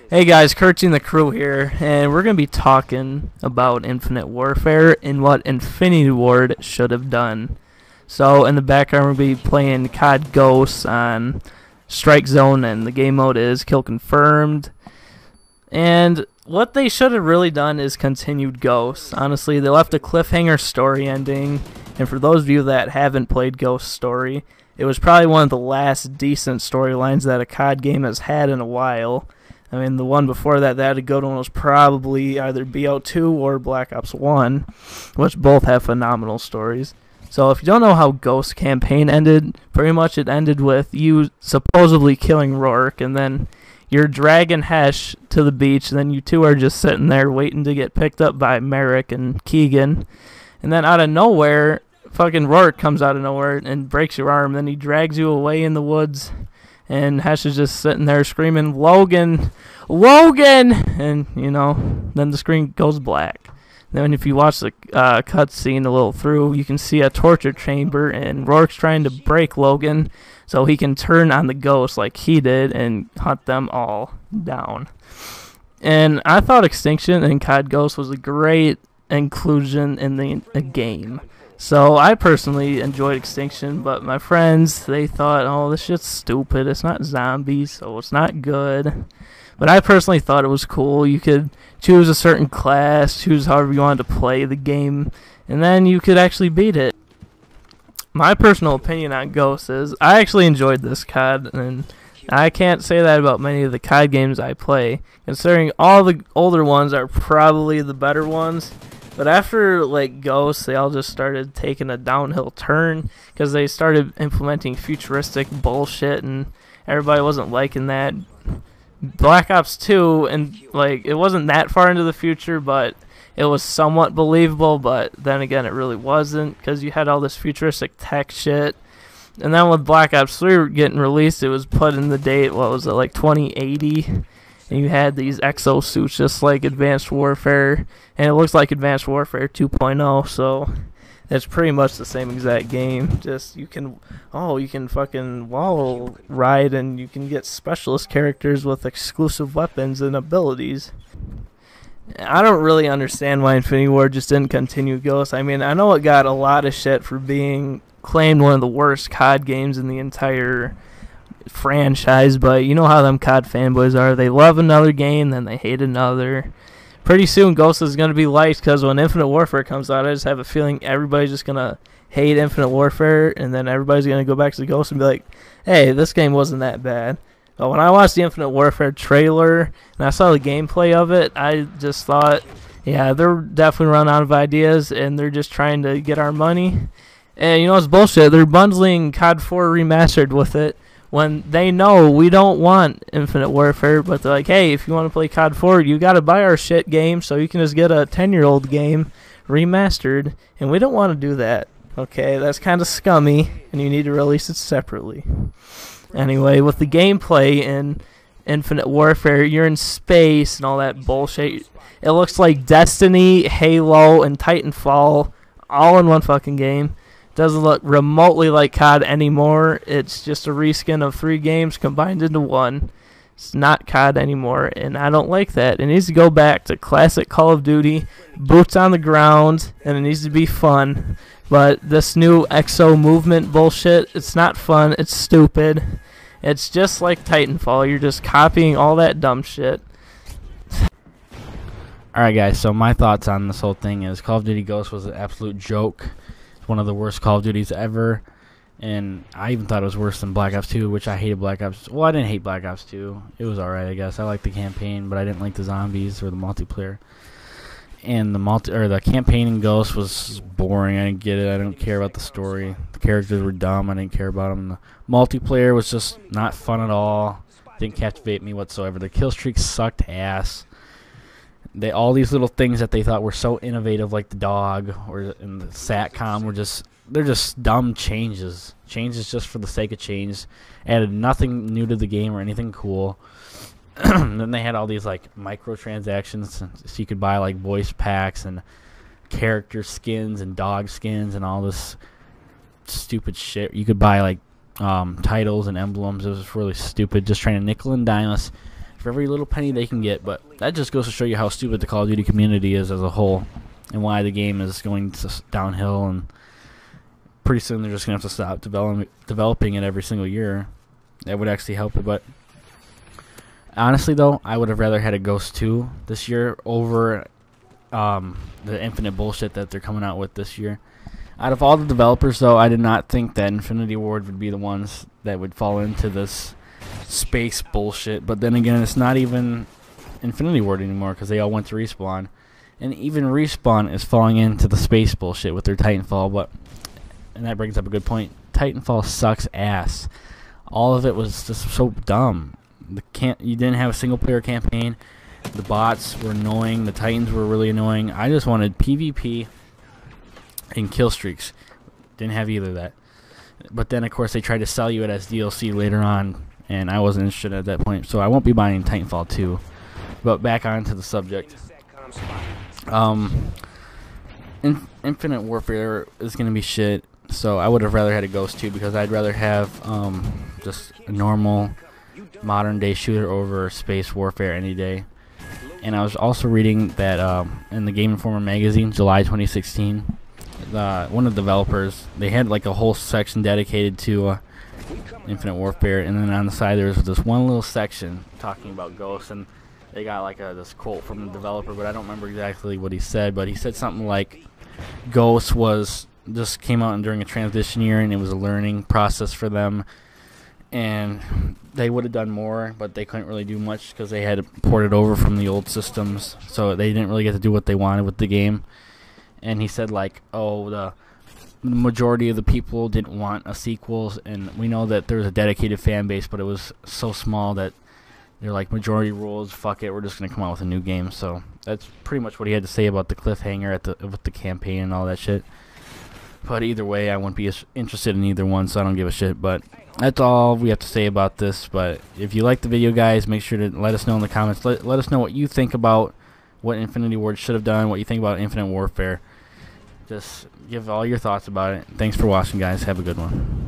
Hey guys, Kurtzy and the Krew here, and we're going to be talking about Infinite Warfare and what Infinity Ward should have done. So in the background we're going to be playing COD Ghosts on Strike Zone, and the game mode is Kill Confirmed. And what they should have really done is continued Ghosts. Honestly, they left a cliffhanger story ending, and for those of you that haven't played Ghost Story, it was probably one of the last decent storylines that a COD game has had in a while. I mean, the one before that had a good one was probably either BO2 or Black Ops 1, which both have phenomenal stories. So if you don't know how Ghost campaign ended, pretty much it ended with you supposedly killing Rourke, and then you're dragging Hesh to the beach, and then you two are just sitting there waiting to get picked up by Merrick and Keegan. And then out of nowhere, fucking Rourke comes out of nowhere and breaks your arm, then he drags you away in the woods. And Hesh is just sitting there screaming, "Logan! Logan!" And, you know, then the screen goes black. Then if you watch the cutscene a little through, you can see a torture chamber, and Rourke's trying to break Logan so he can turn on the ghost like he did and hunt them all down. And I thought Extinction in COD Ghost was a great inclusion in the game. So I personally enjoyed Extinction, but my friends, they thought, oh, this shit's stupid. It's not zombies, so it's not good. But I personally thought it was cool. You could choose a certain class, choose however you wanted to play the game, and then you could actually beat it. My personal opinion on Ghost is I actually enjoyed this COD, and I can't say that about many of the COD games I play, considering all the older ones are probably the better ones. But after, like, Ghosts, they all just started taking a downhill turn because they started implementing futuristic bullshit, and everybody wasn't liking that. Black Ops 2, and, like, it wasn't that far into the future, but it was somewhat believable, but then again, it really wasn't because you had all this futuristic tech shit. And then with Black Ops 3 getting released, it was put in the date, what was it, like 2080? And you had these exosuits just like Advanced Warfare, and it looks like Advanced Warfare 2.0, so it's pretty much the same exact game. Just you can fucking wall ride, and you can get specialist characters with exclusive weapons and abilities. I don't really understand why Infinity Ward just didn't continue Ghost. I mean, I know it got a lot of shit for being claimed one of the worst COD games in the entire franchise, but you know how them COD fanboys are. They love another game, then they hate another. Pretty soon Ghost is going to be liked, because when Infinite Warfare comes out, I just have a feeling everybody's just going to hate Infinite Warfare, and then everybody's going to go back to Ghost and be like, hey, this game wasn't that bad. But when I watched the Infinite Warfare trailer and I saw the gameplay of it, I just thought, yeah, they're definitely running out of ideas, and they're just trying to get our money. And you know, it's bullshit. They're bundling COD 4 Remastered with it, when they know we don't want Infinite Warfare, but they're like, hey, if you want to play COD 4, you got to buy our shit game, so you can just get a 10-year-old game remastered, and we don't want to do that. Okay, that's kind of scummy, and you need to release it separately. Anyway, with the gameplay in Infinite Warfare, you're in space and all that bullshit. It looks like Destiny, Halo, and Titanfall all in one fucking game. Doesn't look remotely like COD anymore. It's just a reskin of 3 games combined into one. It's not COD anymore, and I don't like that. It needs to go back to classic Call of Duty, boots on the ground, and it needs to be fun. But this new exo movement bullshit, it's not fun. It's stupid. It's just like Titanfall. You're just copying all that dumb shit. Alright guys, so my thoughts on this whole thing is Call of Duty Ghosts was an absolute joke. One of the worst Call of Duties ever, and I even thought it was worse than Black Ops 2, which I hated Black Ops. Well, I didn't hate Black Ops 2. It was alright, I guess. I liked the campaign, but I didn't like the zombies or the multiplayer. And the campaign in Ghost was boring. I didn't get it. I didn't care about the story. The characters were dumb. I didn't care about them. The multiplayer was just not fun at all. Didn't captivate me whatsoever. The kill streak sucked ass. All these little things that they thought were so innovative, like the dog or in the SATCOM, they're just dumb changes just for the sake of change. Added nothing new to the game or anything cool. Then they had all these like microtransactions, so you could buy like voice packs and character skins and dog skins and all this stupid shit. You could buy like titles and emblems. It was really stupid, just trying to nickel and dime us for every little penny they can get. But that just goes to show you how stupid the Call of Duty community is as a whole, and why the game is going downhill. And pretty soon they're just gonna have to stop developing it every single year. That would actually help it. But honestly, though, I would have rather had a Ghost 2 this year over the Infinite bullshit that they're coming out with this year. Out of all the developers, though, I did not think that Infinity Ward would be the ones that would fall into this space bullshit. But then again, it's not even Infinity Ward anymore because they all went to Respawn. And even Respawn is falling into the space bullshit with their Titanfall. And that brings up a good point. Titanfall sucks ass. All of it was just so dumb. You didn't have a single-player campaign. The bots were annoying. The Titans were really annoying. I just wanted PvP and kill streaks. Didn't have either of that. But then, of course, they tried to sell you it as DLC later on, and I wasn't interested at that point. So I won't be buying Titanfall 2. But back onto the subject. Infinite Warfare is going to be shit. So I would have rather had a Ghost 2 because I'd rather have just a normal modern-day shooter over space warfare any day. And I was also reading that in the Game Informer magazine, July 2016, one of the developers, they had like a whole section dedicated to Infinite Warfare, and then on the side there was this one little section talking about Ghosts, and they got like this quote from the developer, but I don't remember exactly what he said, but he said something like Ghosts just came out during a transition year, and it was a learning process for them, and they would have done more, but they couldn't really do much because they had ported over from the old systems, so they didn't really get to do what they wanted with the game. And he said, like, oh, the majority of the people didn't want a sequel, and we know that there was a dedicated fan base, but it was so small that they're like, majority rules, fuck it, we're just going to come out with a new game. So that's pretty much what he had to say about the cliffhanger with the campaign and all that shit. But either way, I wouldn't be interested in either one, so I don't give a shit. But that's all we have to say about this. But if you like the video, guys, make sure to let us know in the comments. Let us know what you think about what Infinity Ward should have done, what you think about Infinite Warfare. Just give all your thoughts about it. Thanks for watching, guys. Have a good one.